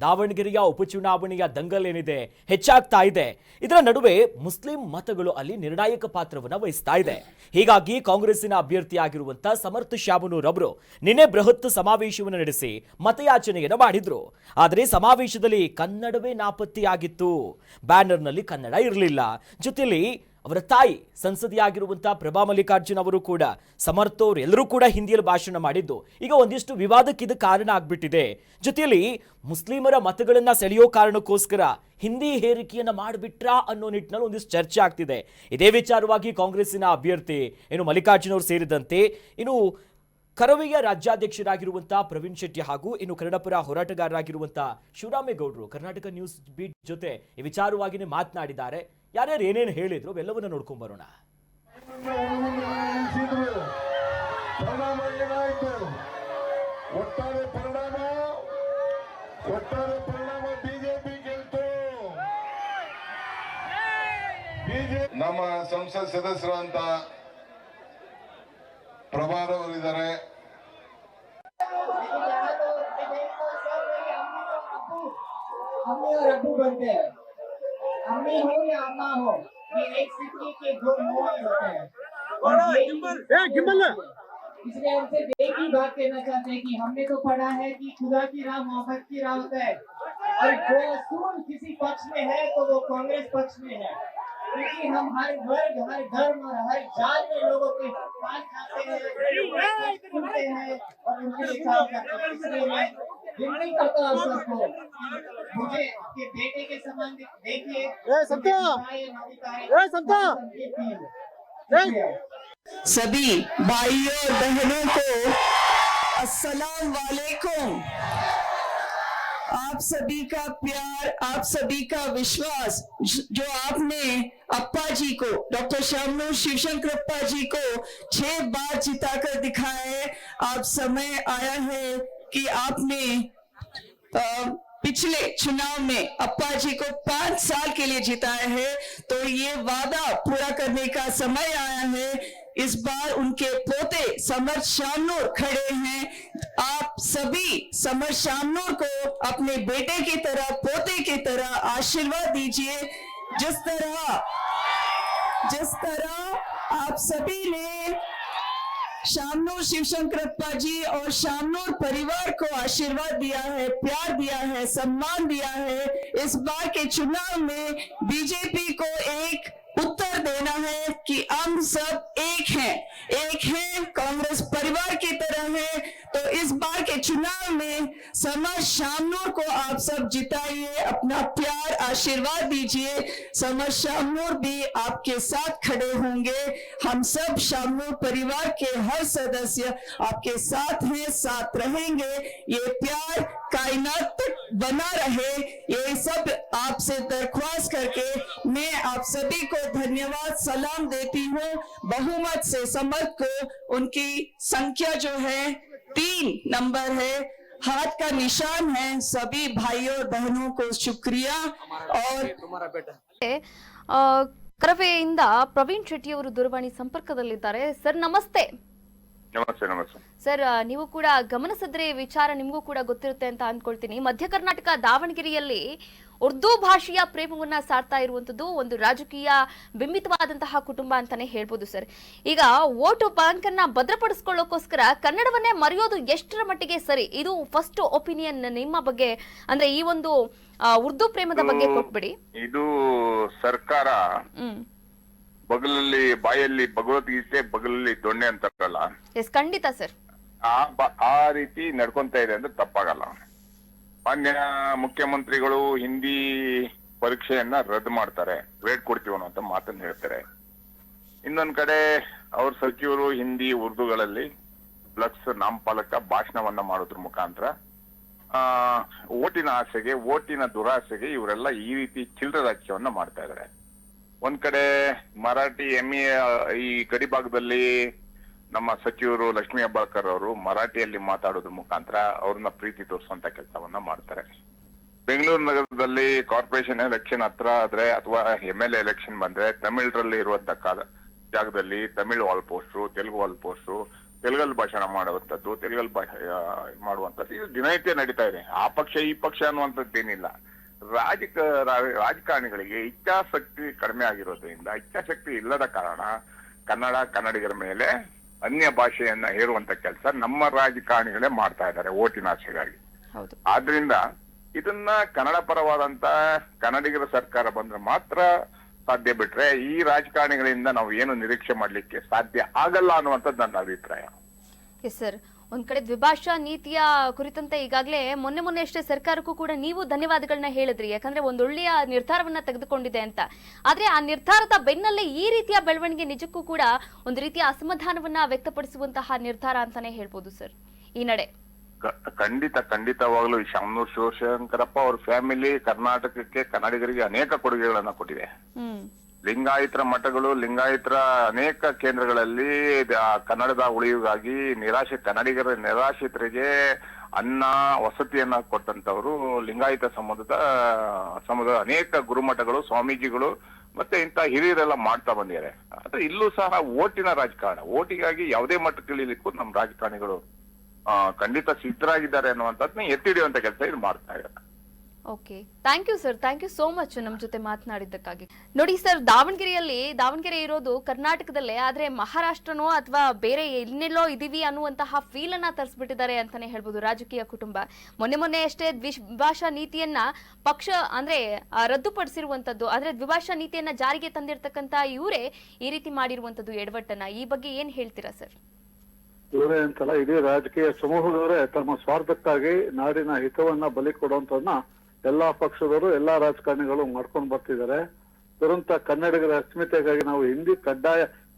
ದಾವಣಗೆರೆಯ ಉಪಚುನಾವಣೆಯ ದಂಗಲ್ ಏನಿದೆ ಹೆಚ್ಚಾಗ್ತಾ ಇದೆ. ಇದರ ನಡುವೆ ಮುಸ್ಲಿಂ ಮತಗಳು ಅಲ್ಲಿ ನಿರ್ಣಾಯಕ ಪಾತ್ರವನ್ನು ವಹಿಸ್ತಾ ಇದೆ. ಹೀಗಾಗಿ ಕಾಂಗ್ರೆಸ್ಸಿನ ಅಭ್ಯರ್ಥಿಯಾಗಿರುವಂತ ಸಮರ್ಥ ಶಾಮನೂರ್ ಅವರು ನಿನ್ನೆ ಬೃಹತ್ ಸಮಾವೇಶವನ್ನು ನಡೆಸಿ ಮತಯಾಚನೆಯನ್ನು ಮಾಡಿದ್ರು. ಆದರೆ ಸಮಾವೇಶದಲ್ಲಿ ಕನ್ನಡವೇ ನಾಪತ್ತೆಯಾಗಿತ್ತು. ಬ್ಯಾನರ್ನಲ್ಲಿ ಕನ್ನಡ ಇರಲಿಲ್ಲ. ಜೊತೆಯಲ್ಲಿ ಅವರ ತಾಯಿ ಸಂಸದೆಯಾಗಿರುವಂತಹ ಪ್ರಭಾ ಮಲ್ಲಿಕಾರ್ಜುನ್ ಅವರು ಕೂಡ ಸಮರ್ಥವ್ರು ಎಲ್ಲರೂ ಕೂಡ ಹಿಂದಿಯಲ್ಲಿ ಭಾಷಣ ಮಾಡಿದ್ದು ಈಗ ಒಂದಿಷ್ಟು ವಿವಾದಕ್ಕೆ ಇದು ಕಾರಣ ಆಗ್ಬಿಟ್ಟಿದೆ. ಜೊತೆಯಲ್ಲಿ ಮುಸ್ಲಿಮರ ಮತಗಳನ್ನ ಸೆಳೆಯೋ ಕಾರಣಕ್ಕೋಸ್ಕರ ಹಿಂದಿ ಹೇರಿಕೆಯನ್ನ ಮಾಡಿಬಿಟ್ರಾ ಅನ್ನೋ ನಿಟ್ಟಿನಲ್ಲಿ ಒಂದಿಷ್ಟು ಚರ್ಚೆ ಆಗ್ತಿದೆ. ಇದೇ ವಿಚಾರವಾಗಿ ಕಾಂಗ್ರೆಸ್ಸಿನ ಅಭ್ಯರ್ಥಿ ಮಲ್ಲಿಕಾರ್ಜುನ್ ಅವರು ಸೇರಿದಂತೆ ಕರವೆಯ ರಾಜ್ಯಾಧ್ಯಕ್ಷರಾಗಿರುವಂತಹ ಪ್ರವೀಣ್ ಶೆಟ್ಟಿ ಹಾಗೂ ಕನ್ನಡಪರ ಹೋರಾಟಗಾರರಾಗಿರುವಂತಹ ಶಿವರಾಮೇಗೌಡರು ಕರ್ನಾಟಕ ನ್ಯೂಸ್ ಬೀಟ್ ಜೊತೆ ಈ ವಿಚಾರವಾಗಿನೇ ಮಾತನಾಡಿದ್ದಾರೆ. ಯಾರ್ಯಾರು ಏನೇನು ಹೇಳಿದ್ರು ಎಲ್ಲವನ್ನ ನೋಡ್ಕೊಂಡ್ ಬರೋಣ. ನಮ್ಮ ಸಂಸತ್ ಸದಸ್ಯರಂತ ಪ್ರಭಾರವರಿದ್ದಾರೆ. अम्मी हो या अम्मा हो, ये एक सिक्के के दो मोड़ होते हैं। इसलिए हमसे एक ही बात कहना चाहते हैं कि हमने तो पढ़ा है कि खुदा की राह मोहब्बत की राह होता है, और जो असूल किसी पक्ष में है तो वो कांग्रेस पक्ष में है, क्योंकि हम हर वर्ग, हर धर्म और हर जात के लोगों के पास जाते हैं, सुनते हैं और उनके लिए काम करते हैं. इसलिए मैं विनती करता हूँ सबको, मुझे आपके बेटे के समान देखिए. सभी भाइयों और बहनों को अस्सलाम वालेकुम. आप सभी का प्यार, आप सभी का विश्वास जो आपने अप्पा जी को, डॉक्टर शामनूर शिवशंकरप्पा जी को 6 बार जिताकर दिखाया है. आप समय आया है कि आपने पिछले चुनाव में अप्पा जी को 5 साल के लिए जिताया है, तो ये वादा पूरा करने का समय आया है. इस बार उनके पोते समर्थ शामनूर खड़े हैं. आप सभी समर्थ शामनूर को अपने बेटे की तरह, पोते की तरह आशीर्वाद दीजिए. जिस तरह आप सभी ने शामनूर शिवशंकरप्पा जी और शामनूर परिवार को आशीर्वाद दिया है, प्यार दिया है, सम्मान दिया है, इस बार के चुनाव में बीजेपी को एक उत्तर देना है कि हम सब एक हैं, कांग्रेस परिवार की तरह है. तो इस बार के चुनाव में समर्थ शामनूर को आप सब जिताइए, अपना प्यार आशीर्वाद दीजिए. समर्थ शामनूर भी आपके साथ खड़े होंगे. हम सब शामनूर परिवार के हर सदस्य आपके साथ हैं, साथ रहेंगे. ये प्यार कायनात तक बना रहे, ये सब आपसे दरख्वास्त करके मैं आप सभी को धन्यवाद सलाम देती हूँ. बहुमत से समर्थ को, उनकी संख्या जो है 3 नंबर है, हाथ का निशान है. सभी भाइयों और बहनों को शुक्रिया. और ಕರವೆಯಿಂದ ಪ್ರವೀಣ್ ಶೆಟ್ಟಿ ಅವರು ದೂರವಾಣಿ ಸಂಪರ್ಕದಲ್ಲಿದ್ದಾರೆ. ಸರ್ ನಮಸ್ತೆ. ನಮಸ್ತೆ. ನಮಸ್ತೆ ಸರ್, ನೀವು ಕೂಡ ಗಮನಿಸಿದ್ರೆ ವಿಚಾರ ನಿಮಗೂ ಕೂಡ ಗೊತ್ತಿರುತ್ತೆ ಅಂತ ಅಂದ್ಕೊಳ್ತೀನಿ. ಮಧ್ಯ ಕರ್ನಾಟಕ ದಾವಣಗೆರೆಯಲ್ಲಿ ಉರ್ದು ಭಾಷೆಯ ಪ್ರೇಮವನ್ನ ಸಾರ್ತಾ ಇರುವಂತದ್ದು ಒಂದು ರಾಜಕೀಯ ಬಿಂಬಿತವಾದಂತಹ ಕುಟುಂಬ ಅಂತಾನೆ ಹೇಳ್ಬೋದು ಸರ್. ಈಗ ವೋಟ್ ಬ್ಯಾಂಕ್ ಅನ್ನ ಭದ್ರಪಡಿಸಿಕೊಳ್ಳೋಕೋಸ್ಕರ ಕನ್ನಡವನ್ನೇ ಮರೆಯೋದು ಎಷ್ಟರ ಮಟ್ಟಿಗೆ ಸರಿ? ಇದು ಫಸ್ಟ್ ಒಪಿನಿಯನ್ ನಿಮ್ಮ ಬಗ್ಗೆ, ಅಂದ್ರೆ ಈ ಒಂದು ಉರ್ದು ಪ್ರೇಮದ ಬಗ್ಗೆ ಕೊಟ್ಬಿಡಿ. ಇದು ಸರ್ಕಾರ ಬಗಲಲ್ಲಿ ಬಾಯಲ್ಲಿ ಭಗವದ್ಗೀತೆ, ಬಗಲಲ್ಲಿ ದೊಣ್ಣೆ ಅಂತಾರಲ್ಲ, ಎಸ್ ಖಂಡಿತ ಸರ್, ಆ ರೀತಿ ನಡ್ಕೊಂತ ಇದೆ ಅಂದ್ರೆ ತಪ್ಪಾಗಲ್ಲ. ಮಾನ್ಯ ಮುಖ್ಯಮಂತ್ರಿಗಳು ಹಿಂದಿ ಪರೀಕ್ಷೆಯನ್ನ ರದ್ದು ಮಾಡ್ತಾರೆ, ವೇಟ್ ಕೊಡ್ತೀವಿ ಅನ್ನೋ ಮಾತನ್ನ ಹೇಳ್ತಾರೆ. ಇನ್ನೊಂದ್ ಕಡೆ ಅವ್ರ ಸಚಿವರು ಹಿಂದಿ ಉರ್ದುಗಳಲ್ಲಿ ಪ್ಲಸ್ ನಾಮಫಲಕ ಭಾಷಣವನ್ನ ಮಾಡೋದ್ರ ಮುಖಾಂತರ ಓಟಿನ ಆಸೆಗೆ, ಓಟಿನ ದುರಾಸೆಗೆ ಇವರೆಲ್ಲ ಈ ರೀತಿ ಚಿಲ್ಲರೆ ರಾಜಕೀಯವನ್ನ ಮಾಡ್ತಾ ಇದಾರೆ. ಒಂದ್ ಕಡೆ ಮರಾಠಿ ಈ ಗಡಿ ಭಾಗದಲ್ಲಿ ನಮ್ಮ ಸಚಿವರು ಲಕ್ಷ್ಮೀ ಹೆಬ್ಬಾಳ್ಕರ್ ಅವರು ಮರಾಠಿಯಲ್ಲಿ ಮಾತಾಡೋದ್ರ ಮುಖಾಂತರ ಅವ್ರನ್ನ ಪ್ರೀತಿ ತೋರಿಸುವಂತ ಕೆಲಸವನ್ನ ಮಾಡ್ತಾರೆ. ಬೆಂಗಳೂರು ನಗರದಲ್ಲಿ ಕಾರ್ಪೊರೇಷನ್ ಎಲೆಕ್ಷನ್ ಹತ್ರ ಆದ್ರೆ ಅಥವಾ MLA ಎಲೆಕ್ಷನ್ ಬಂದ್ರೆ ತಮಿಳರಲ್ಲಿ ಇರುವಂತ ಜಾಗದಲ್ಲಿ ತಮಿಳ್ ವಾಲ್ ಪೋಸ್ಟ್ರು, ತೆಲುಗು ವಾಲ್ ಪೋಸ್ಟ್ರು, ತೆಲುಗಲ್ಲಿ ಭಾಷಣ ಮಾಡುವಂಥದ್ದು, ತೆಲುಗಲ್ಲಿ ಮಾಡುವಂಥದ್ದು ಇದು ದಿನನಿತ್ಯ ನಡೀತಾ ಇದೆ. ಆ ಪಕ್ಷ ಈ ಪಕ್ಷ ಅನ್ನುವಂಥದ್ದೇನಿಲ್ಲ. ರಾಜಕಾರಣಿಗಳಿಗೆ ಇಚ್ಛಾಶಕ್ತಿ ಕಡಿಮೆ ಆಗಿರೋದ್ರಿಂದ, ಇಚ್ಛಾಶಕ್ತಿ ಇಲ್ಲದ ಕಾರಣ ಕನ್ನಡಿಗರ ಮೇಲೆ ಅನ್ಯ ಭಾಷೆಯನ್ನ ಹೇರುವಂತ ಕೆಲಸ ನಮ್ಮ ರಾಜಕಾರಣಿಗಳೇ ಮಾಡ್ತಾ ಇದ್ದಾರೆ ಓಟಿನ ಆಸೆಗಾಗಿ. ಹೌದು. ಆದ್ರಿಂದ ಇದನ್ನ ಕನ್ನಡ ಪರವಾದಂತ ಕನ್ನಡಿಗರ ಸರ್ಕಾರ ಬಂದ್ರೆ ಮಾತ್ರ ಸಾಧ್ಯ, ಬಿಟ್ರೆ ಈ ರಾಜಕಾರಣಿಗಳಿಂದ ನಾವು ಏನು ನಿರೀಕ್ಷೆ ಮಾಡ್ಲಿಕ್ಕೆ ಸಾಧ್ಯ ಆಗಲ್ಲ ಅನ್ನುವಂಥದ್ದು ನನ್ನ ಅಭಿಪ್ರಾಯ. ಎಸ್ ಸರ್, ಒಂದ್ ಕಡೆ ದ್ವಿಭಾಷಾ ನೀತಿಯ ಕುರಿತಂತೆ ಈಗಾಗಲೇ ಮೊನ್ನೆ ಅಷ್ಟೇ ಸರ್ಕಾರಕ್ಕೂ ಕೂಡ ನೀವು ಧನ್ಯವಾದಗಳನ್ನ ಹೇಳಿದ್ರಿ, ಯಾಕಂದ್ರೆ ಒಂದೊಳ್ಳೆಯ ನಿರ್ಧಾರವನ್ನ ತೆಗೆದುಕೊಂಡಿದೆ ಅಂತ. ಆದ್ರೆ ಆ ನಿರ್ಧಾರದ ಬೆನ್ನಲ್ಲೇ ಈ ರೀತಿಯ ಬೆಳವಣಿಗೆ ನಿಜಕ್ಕೂ ಕೂಡ ಒಂದು ರೀತಿಯ ಅಸಮಾಧಾನವನ್ನ ವ್ಯಕ್ತಪಡಿಸುವಂತಹ ನಿರ್ಧಾರ ಅಂತಾನೆ ಹೇಳ್ಬೋದು ಸರ್ ಈ ನಡೆ. ಖಂಡಿತವಾಗ್ಲೂ ಶಾಮನೂರ್ ಶಿವಶಂಕರಪ್ಪ ಅವ್ರ ಫ್ಯಾಮಿಲಿ ಕರ್ನಾಟಕಕ್ಕೆ ಕನ್ನಡಿಗರಿಗೆ ಅನೇಕ ಕೊಡುಗೆಗಳನ್ನ ಕೊಟ್ಟಿದೆ. ಲಿಂಗಾಯತರ ಮಠಗಳು, ಲಿಂಗಾಯತರ ಅನೇಕ ಕೇಂದ್ರಗಳಲ್ಲಿ ಕನ್ನಡದ ಉಳಿವಿಗಾಗಿ ಕನ್ನಡಿಗರ ನಿರಾಶ್ರಿತರಿಗೆ ಅನ್ನ ವಸತಿಯನ್ನ ಕೊಟ್ಟಂತವರು ಲಿಂಗಾಯತ ಸಮುದಾಯದ ಅನೇಕ ಗುರುಮಠಗಳು, ಸ್ವಾಮೀಜಿಗಳು ಮತ್ತೆ ಇಂತ ಹಿರಿಯರೆಲ್ಲ ಮಾಡ್ತಾ ಬಂದಿದ್ದಾರೆ. ಆದ್ರೆ ಇಲ್ಲೂ ಸಹ ಓಟಿನ ರಾಜಕಾರಣ, ಓಟಿಗಾಗಿ ಯಾವುದೇ ಮಟ್ಟಕ್ಕೆ ಇಳಿಲಿಕ್ಕೂ ನಮ್ಮ ರಾಜಕಾರಣಿಗಳು ಖಂಡಿತ ಸಿದ್ಧರಾಗಿದ್ದಾರೆ ಅನ್ನುವಂಥದ್ದನ್ನ ಎತ್ತಿ ಹಿಡಿಯುವಂತ ಕೆಲಸ ಇದು ಮಾಡ್ತಾ ಇದ್ದಾರೆ. Okay, thank you sir, thank you so much ನಮ್ಮ ಜೊತೆ ಮಾತನಾಡಿದ್ದಕ್ಕಾಗಿ. ನೋಡಿ ಸರ್, ದಾವಣಗೆರೆ ಇರೋದು ಕರ್ನಾಟಕದಲ್ಲೇ, ಆದ್ರೆ ಮಹಾರಾಷ್ಟ್ರನೋ ಅಥವಾ ಬೇರೆ ಇನ್ನೆಲ್ಲೋ ಇದೀವಿ ಅನ್ನುವಂತಹ ಫೀಲ್ ಅನ್ನ ತರಿಸ್ಬಿಟ್ಟಿದ್ದಾರೆ ಅಂತಾನೆ ಹೇಳ್ಬೋದು ರಾಜಕೀಯ ಕುಟುಂಬ. ಮೊನ್ನೆ ಅಷ್ಟೇ ದ್ವಿಭಾಷಾ ನೀತಿಯನ್ನ ಪಕ್ಷ ಅಂದ್ರೆ ರದ್ದುಪಡಿಸಿರುವಂತದ್ದು, ಆದ್ರೆ ದ್ವಿಭಾಷಾ ನೀತಿಯನ್ನ ಜಾರಿಗೆ ತಂದಿರತಕ್ಕಂತ ಇವರೇ ಈ ರೀತಿ ಮಾಡಿರುವಂತದ್ದು ಎಡವಟ್ಟನ್ನ. ಈ ಬಗ್ಗೆ ಏನ್ ಹೇಳ್ತೀರಾ ಸರ್? ಇವರೇ ಅಂತಲ್ಲ, ಇಡೀ ರಾಜಕೀಯ ಸಮೂಹದವರೇ ತಮ್ಮ ಸ್ವಾರ್ಥಕ್ಕಾಗಿ ನಾಡಿನ ಹಿತವನ್ನ ಬಲಿ ಕೊಡುವಂತನ್ನ ಎಲ್ಲಾ ಪಕ್ಷದವರು, ಎಲ್ಲಾ ರಾಜಕಾರಣಿಗಳು ಮಾಡ್ಕೊಂಡು ಬರ್ತಿದ್ದಾರೆ. ತುರಂತ ಕನ್ನಡಿಗರ ಅಸ್ಮಿತೆಗಾಗಿ ನಾವು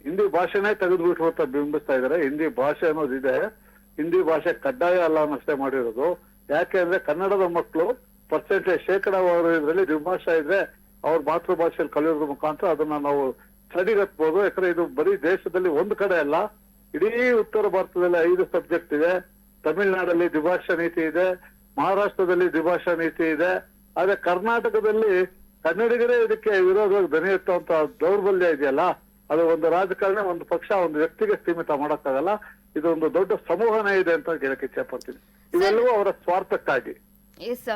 ಹಿಂದಿ ಭಾಷೆನೇ ತೆಗೆದುಬಿಟ್ಟು ಅಂತ ಬಿಂಬಿಸ್ತಾ ಇದ್ದಾರೆ. ಹಿಂದಿ ಭಾಷೆ ಅನ್ನೋದಿದೆ, ಹಿಂದಿ ಭಾಷೆ ಕಡ್ಡಾಯ ಅಲ್ಲ ಅನ್ನಷ್ಟೇ ಮಾಡಿರೋದು. ಯಾಕೆ ಅಂದ್ರೆ ಕನ್ನಡದ ಮಕ್ಕಳು ಪರ್ಸೆಂಟೇಜ್ ಶೇಕಡಾವಾರು ಇದರಲ್ಲಿ ದ್ವಿಭಾಷಾ ಇದ್ರೆ ಅವ್ರ ಮಾತೃಭಾಷೆಯಲ್ಲಿ ಕಲಿಯೋದ್ರ ಮುಖಾಂತರ ಅದನ್ನ ನಾವು ಸರಿಗಟ್ಬೋದು. ಯಾಕಂದ್ರೆ ಇದು ಬರೀ ದೇಶದಲ್ಲಿ ಒಂದು ಕಡೆ ಅಲ್ಲ, ಇಡೀ ಉತ್ತರ ಭಾರತದಲ್ಲಿ 5 ಸಬ್ಜೆಕ್ಟ್ ಇದೆ. ತಮಿಳುನಾಡಲ್ಲಿ ದ್ವಿಭಾಷಾ ನೀತಿ ಇದೆ, ಮಹಾರಾಷ್ಟ್ರದಲ್ಲಿ ದ್ವಿಭಾಷಾ ನೀತಿ ಇದೆ. ಆದ್ರೆ ಕರ್ನಾಟಕದಲ್ಲಿ ಕನ್ನಡಿಗರೇ ಇದಕ್ಕೆ ವಿರೋಧವಾಗಿ ದನಿ ಎತ್ತುವಂತ ದೌರ್ಬಲ್ಯ ಇದೆಯಲ್ಲ, ಅದು ಒಂದು ರಾಜಕಾರಣ, ಒಂದು ಪಕ್ಷ, ಒಂದು ವ್ಯಕ್ತಿಗೆ ಸೀಮಿತ ಮಾಡಕ್ಕಾಗಲ್ಲ. ಇದೊಂದು ದೊಡ್ಡ ಸಮೂಹನೇ ಇದೆ ಅಂತ ಹೇಳಕ್ ಇಚ್ಛೆ ಪಡ್ತೀನಿ. ಇವೆಲ್ಲವೂ ಅವರ ಸ್ವಾರ್ಥಕ್ಕಾಗಿ. ಎಸ್,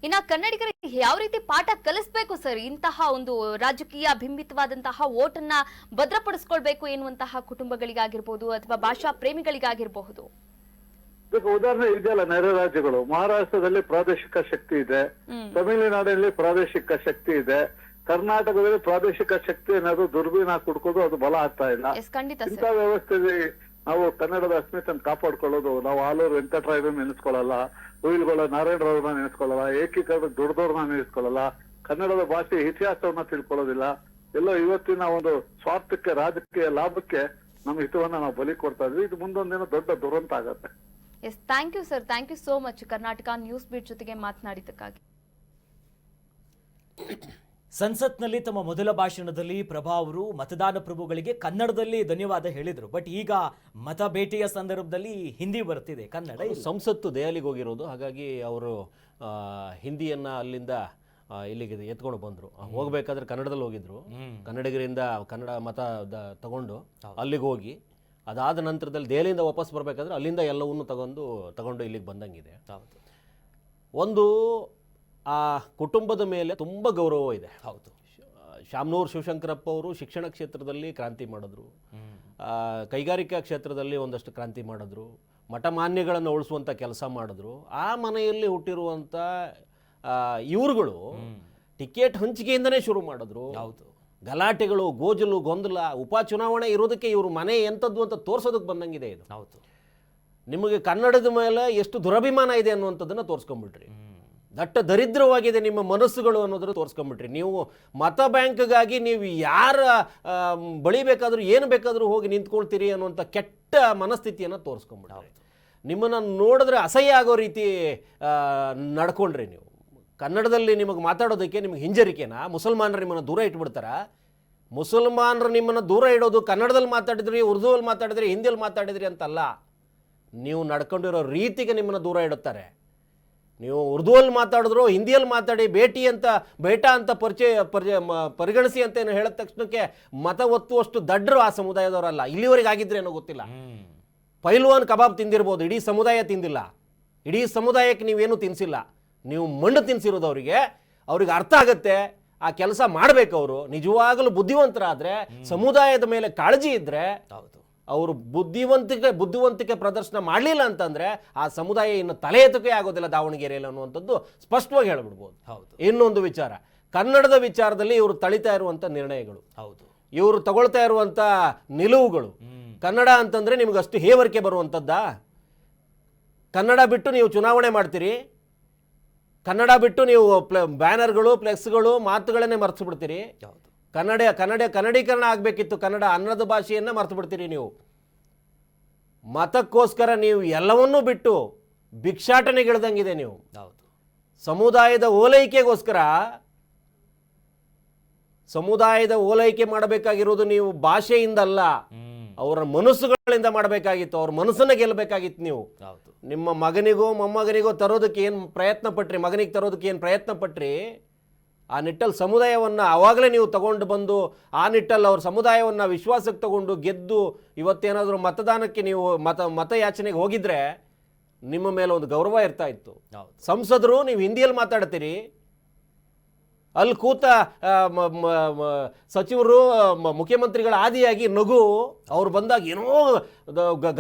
ಇನ್ನ ಕನ್ನಡಿಗರಿಗೆ ಯಾವ ರೀತಿ ಪಾಠ ಕಲಿಸ್ಬೇಕು ಸರ್ ಇಂತಹ ಒಂದು ರಾಜಕೀಯ ಬಿಂಬಿತವಾದಂತಹ ಓಟನ್ನ ಭದ್ರಪಡಿಸ್ಕೊಳ್ಬೇಕು ಎನ್ನುವಂತಹ ಕುಟುಂಬಗಳಿಗಾಗಿರ್ಬೋದು ಅಥವಾ ಭಾಷಾ ಪ್ರೇಮಿಗಳಿಗಾಗಿರಬಹುದು? ಇದಕ್ಕೆ ಉದಾಹರಣೆ ಇದೆಯಲ್ಲ, ನೆರೆ ರಾಜ್ಯಗಳು. ಮಹಾರಾಷ್ಟ್ರದಲ್ಲಿ ಪ್ರಾದೇಶಿಕ ಶಕ್ತಿ ಇದೆ, ತಮಿಳುನಾಡಿನಲ್ಲಿ ಪ್ರಾದೇಶಿಕ ಶಕ್ತಿ ಇದೆ. ಕರ್ನಾಟಕದಲ್ಲಿ ಪ್ರಾದೇಶಿಕ ಶಕ್ತಿ ಅನ್ನೋದು ದುರ್ಬೀನ ಕುಡ್ಕೋದು ಅದು ಬಲ ಆಗ್ತಾ ಇಲ್ಲ. ಇಂಥ ವ್ಯವಸ್ಥೆಯಲ್ಲಿ ನಾವು ಕನ್ನಡದ ಅಸ್ಮಿತೆಯನ್ನು ಕಾಪಾಡ್ಕೊಳ್ಳೋದು, ನಾವು ಆಲೂರು ವೆಂಕಟರಾಯರನ್ನ ನೆನೆಸ್ಕೊಳ್ಳಲ್ಲ, ಹುಯಿಲ್ಗೊಳ ನಾರಾಯಣರಾವ್ರನ್ನ ನೆನೆಸ್ಕೊಳ್ಳಲ್ಲ, ಏಕೀಕರಣ ದೊಡ್ಡದವ್ರನ್ನ ನೆನೆಸ್ಕೊಳ್ಳಲ್ಲ, ಕನ್ನಡದ ಭಾಷೆ ಇತಿಹಾಸವನ್ನ ತಿಳ್ಕೊಳ್ಳೋದಿಲ್ಲ. ಎಲ್ಲೋ ಇವತ್ತಿನ ಒಂದು ಸ್ವಾರ್ಥಕ್ಕೆ, ರಾಜಕೀಯ ಲಾಭಕ್ಕೆ ನಮ್ಮ ಹಿತವನ್ನ ನಾವು ಬಲಿ ಕೊಡ್ತಾ ಇದ್ವಿ. ಇದು ಮುಂದೊಂದಿನ ದೊಡ್ಡ ದುರಂತ ಆಗತ್ತೆ. Yes, thank you sir, thank you so much Karnataka news beat ಜೊತೆಗೆ ಮಾತನಾಡಿದ್ದಕ್ಕಾಗಿ. ಸಂಸತ್ನಲ್ಲಿ ತಮ್ಮ ಮೊದಲ ಭಾಷಣದಲ್ಲಿ ಪ್ರಭಾ ಅವರು ಮತದಾನ ಪ್ರಭುಗಳಿಗೆ ಕನ್ನಡದಲ್ಲಿ ಧನ್ಯವಾದ ಹೇಳಿದ್ರು. ಬಟ್ ಈಗ ಮತ ಭೇಟಿಯ ಸಂದರ್ಭದಲ್ಲಿ ಹಿಂದಿ ಬರ್ತಿದೆ, ಕನ್ನಡ ಇಲ್ಲ. ಸಂಸತ್ತು ದೆಹಲಿಗೆ ಹೋಗಿರೋದು, ಹಾಗಾಗಿ ಅವರು ಹಿಂದಿಯನ್ನ ಅಲ್ಲಿಂದ ಇಲ್ಲಿಗೆ ಎತ್ಕೊಂಡು ಬಂದ್ರು. ಹೋಗ್ಬೇಕಾದ್ರೆ ಕನ್ನಡದಲ್ಲಿ ಹೋಗಿದ್ರು. ಕನ್ನಡಿಗರಿಂದ ಕನ್ನಡ ಮತ ತಗೊಂಡು ಅಲ್ಲಿಗೆ ಹೋಗಿ, ಅದಾದ ನಂತರದಲ್ಲಿ ದೆಹಲಿಯಿಂದ ವಾಪಸ್ ಬರಬೇಕಾದ್ರೆ ಅಲ್ಲಿಂದ ಎಲ್ಲವನ್ನೂ ತಗೊಂಡು ಇಲ್ಲಿಗೆ ಬಂದಂಗಿದೆ. ಒಂದು ಆ ಕುಟುಂಬದ ಮೇಲೆ ತುಂಬ ಗೌರವ ಇದೆ. ಹೌದು, ಶಾಮನೂರು ಶಿವಶಂಕರಪ್ಪ ಅವರು ಶಿಕ್ಷಣ ಕ್ಷೇತ್ರದಲ್ಲಿ ಕ್ರಾಂತಿ ಮಾಡಿದ್ರು, ಕೈಗಾರಿಕಾ ಕ್ಷೇತ್ರದಲ್ಲಿ ಒಂದಷ್ಟು ಕ್ರಾಂತಿ ಮಾಡಿದ್ರು, ಮಠಮಾನ್ಯಗಳನ್ನು ಉಳಿಸುವಂಥ ಕೆಲಸ ಮಾಡಿದ್ರು. ಆ ಮನೆಯಲ್ಲಿ ಹುಟ್ಟಿರುವಂಥ ಇವ್ರುಗಳು ಟಿಕೆಟ್ ಹಂಚಿಕೆಯಿಂದನೇ ಶುರು ಮಾಡಿದ್ರು. ಹೌದು, ಗಲಾಟೆಗಳು, ಗೋಜಲು, ಗೊಂದಲ, ಉಪಚುನಾವಣೆ ಇರೋದಕ್ಕೆ ಇವರು ಮನೆ ಎಂಥದ್ದು ಅಂತ ತೋರಿಸೋದಕ್ಕೆ ಬಂದಂಗಿದೆ ಇದು. ಹೌದು, ನಿಮಗೆ ಕನ್ನಡದ ಮೇಲೆ ಎಷ್ಟು ದುರಭಿಮಾನ ಇದೆ ಅನ್ನುವಂಥದ್ದನ್ನು ತೋರಿಸ್ಕೊಂಡ್ಬಿಟ್ರಿ. ದಟ್ಟ ದರಿದ್ರವಾಗಿದೆ ನಿಮ್ಮ ಮನಸ್ಸುಗಳು ಅನ್ನೋದನ್ನು ತೋರಿಸ್ಕೊಂಡ್ಬಿಟ್ರಿ. ನೀವು ಮತ ಬ್ಯಾಂಕ್ಗಾಗಿ ನೀವು ಯಾರ ಬಳಿ ಬೇಕಾದರೂ ಏನು ಬೇಕಾದರೂ ಹೋಗಿ ನಿಂತ್ಕೊಳ್ತೀರಿ ಅನ್ನುವಂಥ ಕೆಟ್ಟ ಮನಸ್ಥಿತಿಯನ್ನು ತೋರಿಸ್ಕೊಂಡ್ಬಿಟ್ರಿ. ನಿಮ್ಮನ್ನು ನೋಡಿದ್ರೆ ಅಸಹ್ಯ ಆಗೋ ರೀತಿ ನಡ್ಕೊಂಡ್ರಿ ನೀವು. ಕನ್ನಡದಲ್ಲಿ ನಿಮಗೆ ಮಾತಾಡೋದಕ್ಕೆ ನಿಮಗೆ ಹಿಂಜರಿಕೆನಾ? ಮುಸಲ್ಮಾನರು ನಿಮ್ಮನ್ನು ದೂರ ಇಟ್ಬಿಡ್ತಾರ? ಮುಸಲ್ಮಾನರು ನಿಮ್ಮನ್ನು ದೂರ ಇಡೋದು ಕನ್ನಡದಲ್ಲಿ ಮಾತಾಡಿದ್ರಿ, ಉರ್ದುವಲ್ಲಿ ಮಾತಾಡಿದ್ರಿ, ಹಿಂದಿಯಲ್ಲಿ ಮಾತಾಡಿದ್ರಿ ಅಂತಲ್ಲ, ನೀವು ನಡ್ಕೊಂಡಿರೋ ರೀತಿಗೆ ನಿಮ್ಮನ್ನು ದೂರ ಇಡುತ್ತಾರೆ. ನೀವು ಉರ್ದುವಲ್ಲಿ ಮಾತಾಡಿದ್ರು, ಹಿಂದಿಯಲ್ಲಿ ಮಾತಾಡಿ ಬೇಟಾ ಅಂತ ಪರಿಗಣಿಸಿ ಅಂತ ಏನು ಹೇಳಿದ ತಕ್ಷಣಕ್ಕೆ ಮತ ಒತ್ತುವಷ್ಟು ದಡ್ಡರು ಆ ಸಮುದಾಯದವರಲ್ಲ. ಇಲ್ಲಿವರೆಗೆ ಆಗಿದ್ರೆ ಏನೋ ಗೊತ್ತಿಲ್ಲ. ಪೈಲ್ವಾನ್ ಕಬಾಬ್ ತಿಂದಿರ್ಬೋದು, ಇಡೀ ಸಮುದಾಯ ತಿಂದಿಲ್ಲ. ಇಡೀ ಸಮುದಾಯಕ್ಕೆ ನೀವೇನು ತಿನ್ನಿಸಿಲ್ಲ, ನೀವು ಮಣ್ಣು ತಿನ್ಸಿರೋದು ಅವರಿಗೆ. ಅವ್ರಿಗೆ ಅರ್ಥ ಆಗುತ್ತೆ, ಆ ಕೆಲಸ ಮಾಡಬೇಕು. ಅವರು ನಿಜವಾಗಲೂ ಬುದ್ಧಿವಂತರಾದರೆ, ಸಮುದಾಯದ ಮೇಲೆ ಕಾಳಜಿ ಇದ್ದರೆ, ಅವರು ಬುದ್ಧಿವಂತಿಕೆ ಪ್ರದರ್ಶನ ಮಾಡಲಿಲ್ಲ ಅಂತಂದ್ರೆ ಆ ಸಮುದಾಯ ಇನ್ನು ತಲೆ ಎತ್ತುಕೆ ಆಗೋದಿಲ್ಲ ದಾವಣಗೆರೆಯಲ್ಲಿ ಅನ್ನುವಂಥದ್ದು ಸ್ಪಷ್ಟವಾಗಿ ಹೇಳ್ಬಿಡ್ಬೋದು. ಇನ್ನೊಂದು ವಿಚಾರ, ಕನ್ನಡದ ವಿಚಾರದಲ್ಲಿ ಇವರು ತಳಿತಾ ಇರುವಂಥ ನಿರ್ಣಯಗಳು, ಇವರು ತಗೊಳ್ತಾ ಇರುವಂಥ ನಿಲುವುಗಳು, ಕನ್ನಡ ಅಂತಂದ್ರೆ ನಿಮ್ಗೆ ಅಷ್ಟು ಹೇವರಿಕೆ ಬರುವಂಥದ್ದಾ? ಕನ್ನಡ ಬಿಟ್ಟು ನೀವು ಚುನಾವಣೆ ಮಾಡ್ತೀರಿ, ಕನ್ನಡ ಬಿಟ್ಟು ನೀವು ಬ್ಯಾನರ್ಗಳು, ಫ್ಲೆಕ್ಸ್ಗಳು, ಮಾತುಗಳನ್ನೇ ಮರೆತು ಬಿಡ್ತೀರಿ. ಕನ್ನಡೀಕರಣ ಆಗಬೇಕಿತ್ತು, ಕನ್ನಡ ಅನ್ನದ ಭಾಷೆಯನ್ನ ಮರೆತು ಬಿಡ್ತೀರಿ ನೀವು. ಮತಕ್ಕೋಸ್ಕರ ನೀವು ಎಲ್ಲವನ್ನೂ ಬಿಟ್ಟು ಭಿಕ್ಷಾಟನೆಗಿಳ್ದಂಗಿದೆ ನೀವು. ಸಮುದಾಯದ ಓಲೈಕೆ ಮಾಡಬೇಕಾಗಿರೋದು ನೀವು ಭಾಷೆಯಿಂದಲ್ಲ, ಅವರ ಮನಸ್ಸುಗಳಿಂದ ಮಾಡಬೇಕಾಗಿತ್ತು. ಅವ್ರ ಮನಸ್ಸನ್ನ ಗೆಲ್ಲಬೇಕಾಗಿತ್ತು ನೀವು. ನಿಮ್ಮ ಮಗನಿಗೋ ಮೊಮ್ಮಗನಿಗೋ ತರೋದಕ್ಕೆ ಏನು ಪ್ರಯತ್ನ ಪಟ್ರಿ, ಮಗನಿಗೆ ತರೋದಕ್ಕೆ ಏನು ಪ್ರಯತ್ನ ಪಟ್ರಿ, ಆ ನಿಟ್ಟಲ್ಲಿ ಸಮುದಾಯವನ್ನು ಆವಾಗಲೇ ನೀವು ತಗೊಂಡು ಬಂದು ಆ ನಿಟ್ಟಲ್ಲಿ ಅವ್ರ ಸಮುದಾಯವನ್ನು ವಿಶ್ವಾಸಕ್ಕೆ ತಗೊಂಡು ಗೆದ್ದು ಇವತ್ತೇನಾದರೂ ಮತದಾನಕ್ಕೆ ನೀವು ಮತಯಾಚನೆಗೆ ಹೋಗಿದ್ರೆ ನಿಮ್ಮ ಮೇಲೆ ಒಂದು ಗೌರವ ಇರ್ತಾ ಇತ್ತು. ಸಂಸದರು ನೀವು ಹಿಂದಿಯಲ್ಲಿ ಮಾತಾಡ್ತೀರಿ, ಅಲ್ಲಿ ಕೂತ ಸಚಿವರು ಮುಖ್ಯಮಂತ್ರಿಗಳ ಆದಿಯಾಗಿ ನಗು, ಅವ್ರು ಬಂದಾಗ ಏನೋ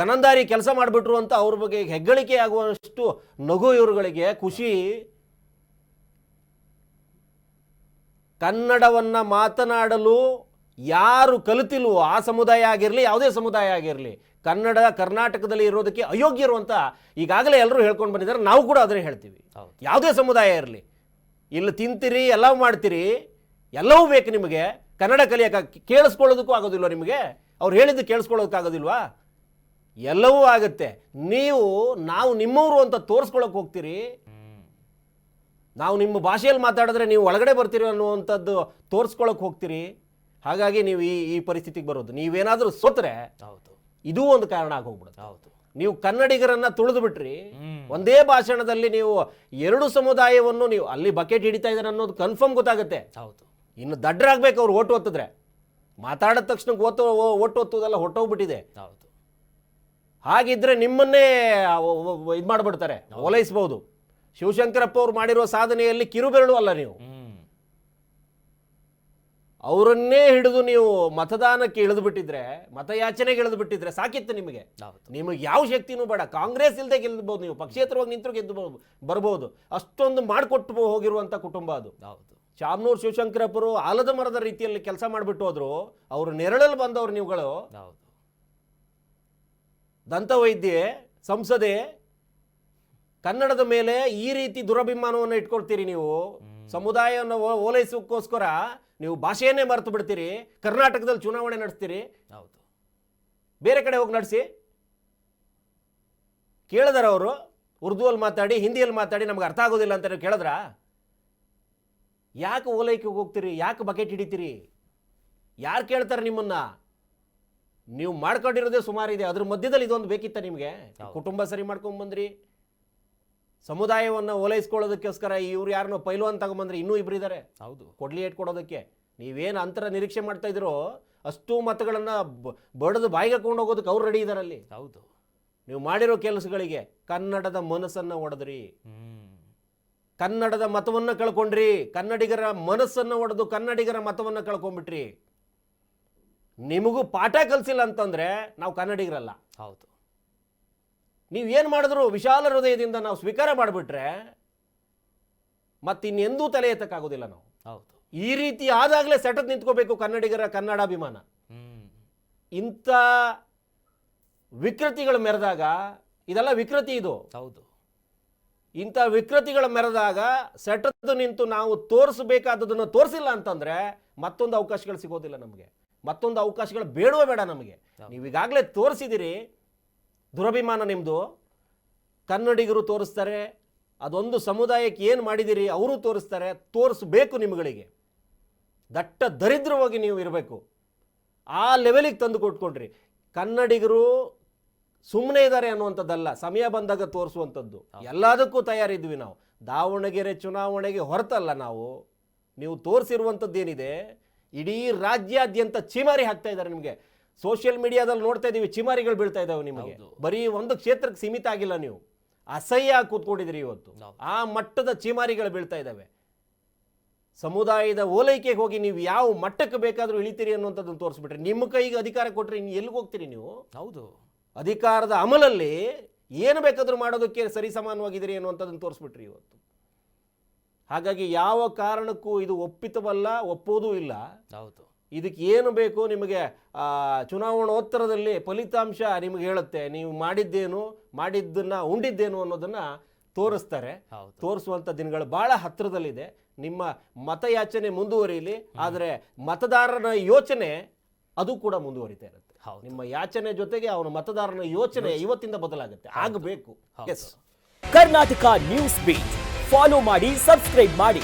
ಗನಂದಾರಿ ಕೆಲಸ ಮಾಡಿಬಿಟ್ರು ಅಂತ ಅವ್ರ ಬಗ್ಗೆ ಹೆಗ್ಗಳಿಕೆ ಆಗುವಷ್ಟು ನಗು ಇವ್ರುಗಳಿಗೆ, ಖುಷಿ. ಕನ್ನಡವನ್ನು ಮಾತನಾಡಲು ಯಾರು ಕಲಿತಿಲ್ವೋ ಆ ಸಮುದಾಯ ಆಗಿರಲಿ, ಯಾವುದೇ ಸಮುದಾಯ ಆಗಿರಲಿ, ಕನ್ನಡ ಕರ್ನಾಟಕದಲ್ಲಿ ಇರೋದಕ್ಕೆ ಅಯೋಗ್ಯರು ಅಂತ ಈಗಾಗಲೇ ಎಲ್ಲರೂ ಹೇಳ್ಕೊಂಡು ಬಂದಿದ್ದಾರೆ. ನಾವು ಕೂಡ ಅದನ್ನೇ ಹೇಳ್ತೀವಿ. ಯಾವುದೇ ಸಮುದಾಯ ಇರಲಿ, ಇಲ್ಲಿ ತಿಂತೀರಿ, ಎಲ್ಲವೂ ಮಾಡ್ತೀರಿ, ಎಲ್ಲವೂ ಬೇಕು ನಿಮಗೆ. ಕನ್ನಡ ಕಲಿಯೋಕೆ ಕೇಳಿಸ್ಕೊಳ್ಳೋದಕ್ಕೂ ಆಗೋದಿಲ್ವ ನಿಮಗೆ? ಅವ್ರು ಹೇಳಿದ್ದು ಕೇಳಿಸ್ಕೊಳ್ಳೋದಕ್ಕಾಗೋದಿಲ್ವಾ? ಎಲ್ಲವೂ ಆಗುತ್ತೆ. ನಾವು ನಿಮ್ಮವರು ಅಂತ ತೋರಿಸ್ಕೊಳ್ಳೋಕೆ ಹೋಗ್ತೀರಿ. ನಾವು ನಿಮ್ಮ ಭಾಷೆಯಲ್ಲಿ ಮಾತಾಡಿದ್ರೆ ನೀವು ಒಳಗಡೆ ಬರ್ತೀರಿ ಅನ್ನುವಂಥದ್ದು ತೋರಿಸ್ಕೊಳ್ಳೋಕೆ ಹೋಗ್ತೀರಿ. ಹಾಗಾಗಿ ನೀವು ಈ ಪರಿಸ್ಥಿತಿಗೆ ಬರೋದು. ನೀವೇನಾದರೂ ಸೋತ್ರೆ ಇದೂ ಒಂದು ಕಾರಣ ಆಗಿ ಹೋಗ್ಬಿಡುತ್ತೆ. ನೀವು ಕನ್ನಡಿಗರನ್ನ ತುಳಿದು ಬಿಟ್ರಿ. ಒಂದೇ ಭಾಷಣದಲ್ಲಿ ನೀವು ಎರಡು ಸಮುದಾಯವನ್ನು ನೀವು ಅಲ್ಲಿ ಬಕೆಟ್ ಹಿಡಿತಾ ಇದ್ದಾರೆ ಅನ್ನೋದು ಕನ್ಫರ್ಮ್ ಗೊತ್ತಾಗುತ್ತೆ. ಇನ್ನು ದಡ್ಡರಾಗಬೇಕು ಅವ್ರು ಓಟು ಒತ್ತಿದ್ರೆ. ಮಾತಾಡಿದ ತಕ್ಷಣ ಓಟು ಒತ್ತುವುದೆಲ್ಲ ಹೊಟ್ಟೋಗ್ಬಿಟ್ಟಿದೆ. ಹಾಗಿದ್ರೆ ನಿಮ್ಮನ್ನೇ ಇದು ಮಾಡಿಬಿಡ್ತಾರೆ, ಓಲೈಸಬಹುದು. ಶಿವಶಂಕರಪ್ಪ ಅವ್ರು ಮಾಡಿರೋ ಸಾಧನೆಯಲ್ಲಿ ಕಿರುಬೆರಳು ಅಲ್ಲ ನೀವು. ಅವರನ್ನೇ ಹಿಡಿದು ನೀವು ಮತದಾನಕ್ಕೆ ಇಳಿದು ಬಿಟ್ಟಿದ್ರೆ, ಮತಯಾಚನೆಗೆ ಇಳಿದು ಬಿಟ್ಟಿದ್ರೆ ಸಾಕಿತ್ತು ನಿಮಗೆ. ನಿಮಗೆ ಯಾವ ಶಕ್ತಿನೂ ಬೇಡ. ಕಾಂಗ್ರೆಸ್ ಇಲ್ಲದೆ ಗೆಲ್ಲಬಹುದು, ನೀವು ಪಕ್ಷೇತರವಾಗಿ ನಿಂತರೂ ಗೆದ್ದು ಬರ್ಬೋದು. ಅಷ್ಟೊಂದು ಮಾಡಿಕೊಟ್ಟು ಹೋಗಿರುವಂಥ ಕುಟುಂಬ ಅದು. ಶಾಮನೂರು ಶಿವಶಂಕರಪ್ಪರು ಆಲದ ಮರದ ರೀತಿಯಲ್ಲಿ ಕೆಲಸ ಮಾಡಿಬಿಟ್ಟು ಹೋದ್ರು. ಅವರು ನೆರಳಲ್ಲಿ ಬಂದವರು ನೀವುಗಳು. ದಂತವೈದ್ಯೆ, ಸಂಸದೆ, ಕನ್ನಡದ ಮೇಲೆ ಈ ರೀತಿ ದುರಭಿಮಾನವನ್ನು ಇಟ್ಕೊಳ್ತೀರಿ ನೀವು. ಸಮುದಾಯವನ್ನು ಓಲೈಸೋಕ್ಕೋಸ್ಕರ ನೀವು ಭಾಷೆಯನ್ನೇ ಮರೆತು ಬಿಡ್ತೀರಿ. ಕರ್ನಾಟಕದಲ್ಲಿ ಚುನಾವಣೆ ನಡೆಸ್ತೀರಿ, ಬೇರೆ ಕಡೆ ಹೋಗಿ ನಡೆಸಿ. ಕೇಳಿದಾರ ಅವರು ಉರ್ದುವಲ್ಲಿ ಮಾತಾಡಿ, ಹಿಂದಿಯಲ್ಲಿ ಮಾತಾಡಿ, ನಮ್ಗೆ ಅರ್ಥ ಆಗೋದಿಲ್ಲ ಅಂತ ಕೇಳಿದ್ರ? ಯಾಕೆ ಓಲೈಕೆ ಹೋಗ್ತೀರಿ? ಯಾಕೆ ಬಕೆಟ್ ಹಿಡಿತೀರಿ? ಯಾರು ಕೇಳ್ತಾರೆ ನಿಮ್ಮನ್ನ? ನೀವು ಮಾಡ್ಕೊಂಡಿರೋದೇ ಸುಮಾರಿದೆ. ಅದ್ರ ಮಧ್ಯದಲ್ಲಿ ಇದೊಂದು ಬೇಕಿತ್ತ ನಿಮಗೆ? ಕುಟುಂಬ ಸರಿ ಮಾಡ್ಕೊಂಡ್ ಬಂದ್ರಿ, ಸಮುದಾಯವನ್ನು ಓಲೈಸ್ಕೊಳ್ಳೋದಕ್ಕೋಸ್ಕರ ಇವ್ರು ಯಾರನ್ನೋ ಪೈಲ್ವಾನ್ ತಗೊಂಬಂದ್ರೆ ಇನ್ನೂ ಇಬ್ಬರಿದ್ದಾರೆ ಕೊಡ್ಲಿ ಏಟ್ ಕೊಡೋದಕ್ಕೆ. ನೀವೇನು ಅಂತರ ನಿರೀಕ್ಷೆ ಮಾಡ್ತಾ ಇದ್ರೋ ಅಷ್ಟು ಮತಗಳನ್ನು ಬಡದು ಬಾಯಿಗೆ ಹಾಕೊಂಡು ಹೋಗೋದಕ್ಕೆ ಅವ್ರು ರೆಡಿ ಇದ್ದಾರಲ್ಲಿ. ನೀವು ಮಾಡಿರೋ ಕೆಲಸಗಳಿಗೆ ಕನ್ನಡದ ಮನಸ್ಸನ್ನು ಒಡೆದ್ರಿ, ಕನ್ನಡದ ಮತವನ್ನು ಕಳ್ಕೊಂಡ್ರಿ, ಕನ್ನಡಿಗರ ಮನಸ್ಸನ್ನು ಒಡೆದು ಕನ್ನಡಿಗರ ಮತವನ್ನು ಕಳ್ಕೊಂಡ್ಬಿಟ್ರಿ. ನಿಮಗೂ ಪಾಠ ಕಲಿಸಿಲ್ಲ ಅಂತಂದ್ರೆ ನಾವು ಕನ್ನಡಿಗರಲ್ಲ. ನೀವೇನು ಮಾಡಿದ್ರು ವಿಶಾಲ ಹೃದಯದಿಂದ ನಾವು ಸ್ವೀಕಾರ ಮಾಡಿಬಿಟ್ರೆ ಮತ್ತಿನ್ನೆಂದೂ ತಲೆ ಎತ್ತಕ್ಕಾಗೋದಿಲ್ಲ ನಾವು. ಈ ರೀತಿ ಆದಾಗಲೇ ಸೆಟತ್ ನಿಂತ್ಕೋಬೇಕು ಕನ್ನಡಿಗರ ಕನ್ನಡಾಭಿಮಾನ. ಇಂಥ ವಿಕೃತಿಗಳು ಮೆರೆದಾಗ, ಇದೆಲ್ಲ ವಿಕೃತಿ ಇದು, ಇಂಥ ವಿಕೃತಿಗಳ ಮೆರೆದಾಗ ಸೆಟದ್ದು ನಿಂತು ನಾವು ತೋರಿಸಬೇಕಾದದನ್ನು ತೋರಿಸಿಲ್ಲ ಅಂತಂದ್ರೆ ಮತ್ತೊಂದು ಅವಕಾಶಗಳು ಸಿಗೋದಿಲ್ಲ ನಮಗೆ. ಮತ್ತೊಂದು ಅವಕಾಶಗಳು ಬೇಡವೇ ಬೇಡ ನಮಗೆ. ನೀವೀಗಾಗಲೇ ತೋರಿಸಿದಿರಿ ದುರಭಿಮಾನ ನಿಮ್ಮದು. ಕನ್ನಡಿಗರು ತೋರಿಸ್ತಾರೆ, ಅದೊಂದು ಸಮುದಾಯಕ್ಕೆ ಏನು ಮಾಡಿದಿರಿ ಅವರು ತೋರಿಸ್ತಾರೆ. ತೋರಿಸ್ಬೇಕು ನಿಮ್ಗಳಿಗೆ. ದಟ್ಟ ದರಿದ್ರವಾಗಿ ನೀವು ಇರಬೇಕು. ಆ ಲೆವೆಲಿಗೆ ತಂದು ಕೊಟ್ಕೊಂಡ್ರಿ. ಕನ್ನಡಿಗರು ಸುಮ್ಮನೆ ಇದ್ದಾರೆ ಅನ್ನುವಂಥದ್ದಲ್ಲ, ಸಮಯ ಬಂದಾಗ ತೋರಿಸುವಂಥದ್ದು. ಎಲ್ಲದಕ್ಕೂ ತಯಾರಿದ್ವಿ ನಾವು. ದಾವಣಗೆರೆ ಚುನಾವಣೆಗೆ ಹೊರತಲ್ಲ ನಾವು. ನೀವು ತೋರಿಸಿರುವಂಥದ್ದು ಏನಿದೆ, ಇಡೀ ರಾಜ್ಯಾದ್ಯಂತ ಚೀಮಾರಿ ಹಾಕ್ತಾ ಇದ್ದಾರೆ ನಿಮಗೆ. ಸೋಷಿಯಲ್ ಮೀಡಿಯಾದಲ್ಲಿ ನೋಡ್ತಾ ಇದೀವಿ, ಚಿಮಾರಿಗಳು ಬೀಳ್ತಾ ಇದಾವೆ ನಿಮಗೆ. ಬರೀ ಒಂದು ಕ್ಷೇತ್ರಕ್ಕೆ ಸೀಮಿತ ಆಗಿಲ್ಲ, ನೀವು ಅಸಹ್ಯ ಕೂತ್ಕೊಂಡಿದ್ರಿ ಇವತ್ತು. ಆ ಮಟ್ಟದ ಚಿಮಾರಿಗಳು ಬೀಳ್ತಾ ಇದ್ದಾವೆ. ಸಮುದಾಯದ ಓಲೈಕೆಗೆ ಹೋಗಿ ನೀವು ಯಾವ ಮಟ್ಟಕ್ಕೆ ಬೇಕಾದರೂ ಇಳಿತೀರಿ ಅನ್ನುವಂಥದ್ದನ್ನು ತೋರಿಸ್ಬಿಟ್ರಿ. ನಿಮ್ಮ ಕೈಗೆ ಅಧಿಕಾರ ಕೊಟ್ಟರೆ ಇನ್ನು ಎಲ್ಲಿಗೆ ಹೋಗ್ತೀರಿ ನೀವು? ಹೌದು, ಅಧಿಕಾರದ ಅಮಲಲ್ಲಿ ಏನು ಬೇಕಾದರೂ ಮಾಡೋದಕ್ಕೆ ಸರಿ ಸಮಾನವಾಗಿದ್ದೀರಿ ಅನ್ನುವಂಥದ್ದನ್ನು ತೋರಿಸ್ಬಿಟ್ರಿ ಇವತ್ತು. ಹಾಗಾಗಿ ಯಾವ ಕಾರಣಕ್ಕೂ ಇದು ಒಪ್ಪಿತವಲ್ಲ, ಒಪ್ಪೋದೂ ಇಲ್ಲ. ಹೌದು, ಇದಕ್ಕೆ ಏನು ಬೇಕು ನಿಮಗೆ, ಚುನಾವಣೋತ್ತರದಲ್ಲಿ ಫಲಿತಾಂಶ ನಿಮಗೆ ಹೇಳುತ್ತೆ. ನೀವು ಮಾಡಿದ್ದೇನು, ಮಾಡಿದ್ದನ್ನ ಉಂಡಿದ್ದೇನು ಅನ್ನೋದನ್ನ ತೋರಿಸ್ತಾರೆ. ತೋರಿಸುವಂಥ ದಿನಗಳು ಬಹಳ ಹತ್ತಿರದಲ್ಲಿದೆ. ನಿಮ್ಮ ಮತಯಾಚನೆ ಮುಂದುವರಿಯಲಿ, ಆದರೆ ಮತದಾರನ ಯೋಚನೆ ಅದು ಕೂಡ ಮುಂದುವರಿತಾ ಇರುತ್ತೆ. ನಿಮ್ಮ ಯಾಚನೆ ಜೊತೆಗೆ ಅವನ ಮತದಾರನ ಯೋಚನೆ ಇವತ್ತಿಂದ ಬದಲಾಗುತ್ತೆ, ಆಗಬೇಕು. ಕರ್ನಾಟಕ ನ್ಯೂಸ್ ಬೀಟ್ ಫಾಲೋ ಮಾಡಿ, ಸಬ್ಸ್ಕ್ರೈಬ್ ಮಾಡಿ.